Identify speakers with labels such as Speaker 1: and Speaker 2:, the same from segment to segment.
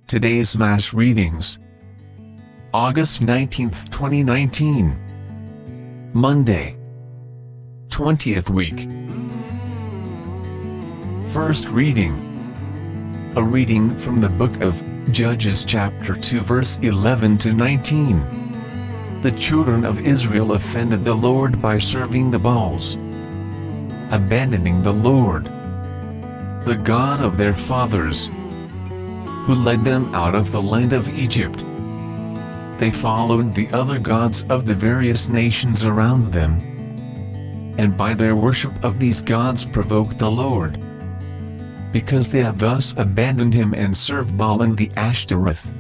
Speaker 1: Today's Mass Readings. August 19, 2019. Monday, 20th week. First reading. A reading from the book of Judges chapter 2 verse 11 to 19. The children of Israel offended the Lord by serving the Baals, abandoning the Lord, the God of their fathers, who led them out of the land of Egypt. They followed the other gods of the various nations around them, and by their worship of these gods provoked the Lord. Because they had thus abandoned him and served Baal and the Ashtoreth,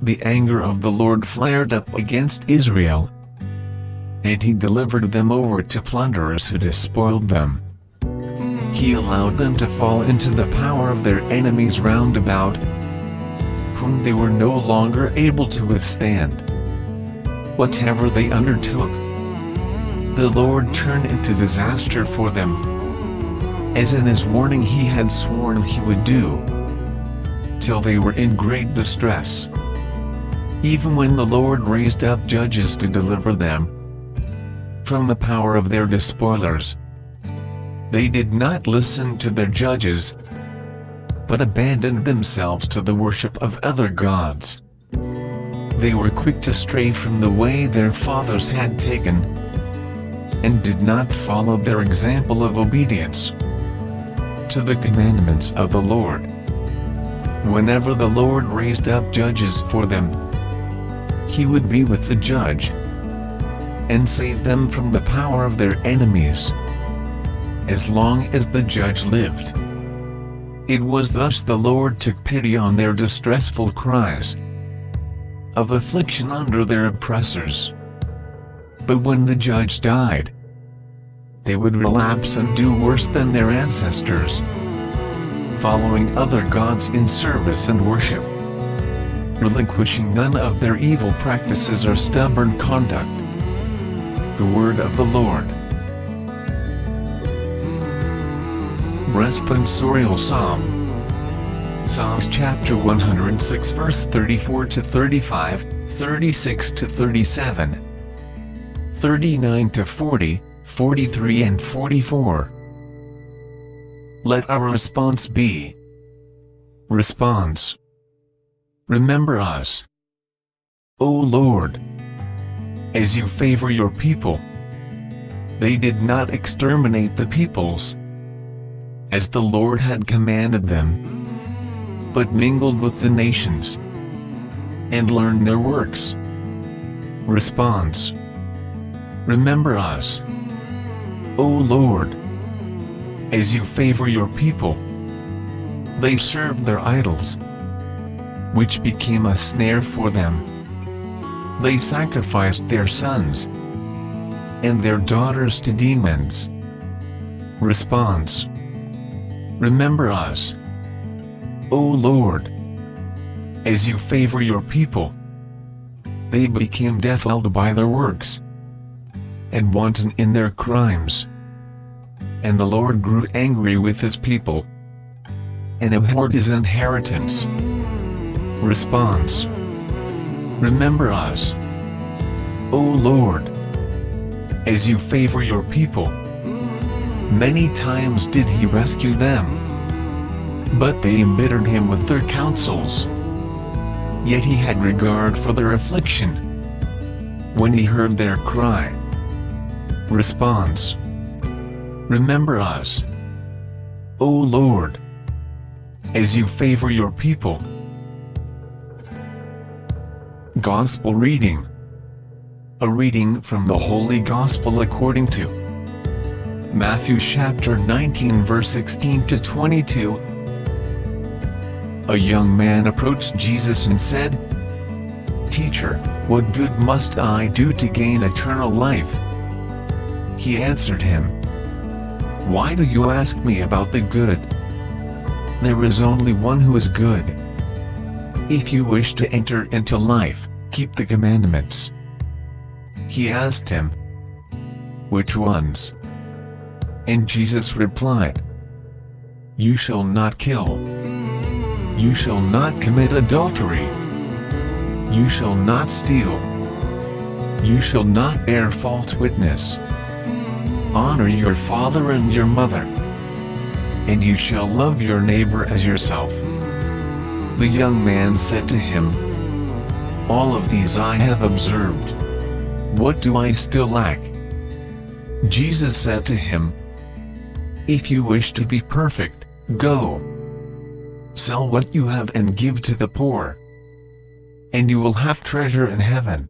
Speaker 1: the anger of the Lord flared up against Israel, and he delivered them over to plunderers who despoiled them. He allowed them to fall into the power of their enemies round about, whom they were no longer able to withstand. Whatever they undertook, the Lord turned into disaster for them, as in his warning he had sworn he would do, till they were in great distress. Even when the Lord raised up judges to deliver them from the power of their despoilers, they did not listen to their judges, but abandoned themselves to the worship of other gods. They were quick to stray from the way their fathers had taken, and did not follow their example of obedience to the commandments of the Lord. Whenever the Lord raised up judges for them, he would be with the judge, and save them from the power of their enemies, as long as the judge lived. It was thus the Lord took pity on their distressful cries of affliction under their oppressors. But when the judge died, they would relapse and do worse than their ancestors, following other gods in service and worship, relinquishing none of their evil practices or stubborn conduct. The word of the Lord. Responsorial Psalm. Psalms chapter 106 verse 34 to 35, 36 to 37, 39 to 40, 43 and 44. Let our response be. Response. Remember us, O Lord, as you favor your people. They did not exterminate the peoples, as the Lord had commanded them, but mingled with the nations, and learned their works. Response. Remember us, O Lord, as you favor your people. They served their idols, which became a snare for them. They sacrificed their sons and their daughters to demons. Response. Remember us, O Lord, as you favor your people. They became defiled by their works, and wanton in their crimes. And the Lord grew angry with his people, and abhorred his inheritance. Response. Remember us, O Lord, as you favor your people. Many times did he rescue them, but they embittered him with their counsels. Yet he had regard for their affliction, when he heard their cry. Response. Remember us, O Lord, as you favor your people. Gospel reading. A reading from the Holy Gospel according to Matthew chapter 19 verse 16 to 22. A young man approached Jesus and said, "Teacher, what good must I do to gain eternal life?" He answered him, "Why do you ask me about the good? There is only one who is good. If you wish to enter into life, keep the commandments." He asked him, "Which ones?" And Jesus replied, "You shall not kill. You shall not commit adultery. You shall not steal. You shall not bear false witness. Honor your father and your mother. And you shall love your neighbor as yourself. The young man said to him, All of these I have observed. What do I still lack? Jesus said to him, If you wish to be perfect, go. Sell what you have and give to the poor, and you will have treasure in heaven.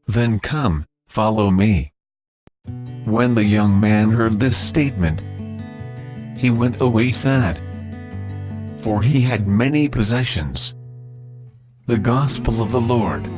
Speaker 1: Then come, follow me. When the young man heard this statement, he went away sad, for he had many possessions. The Gospel of the Lord.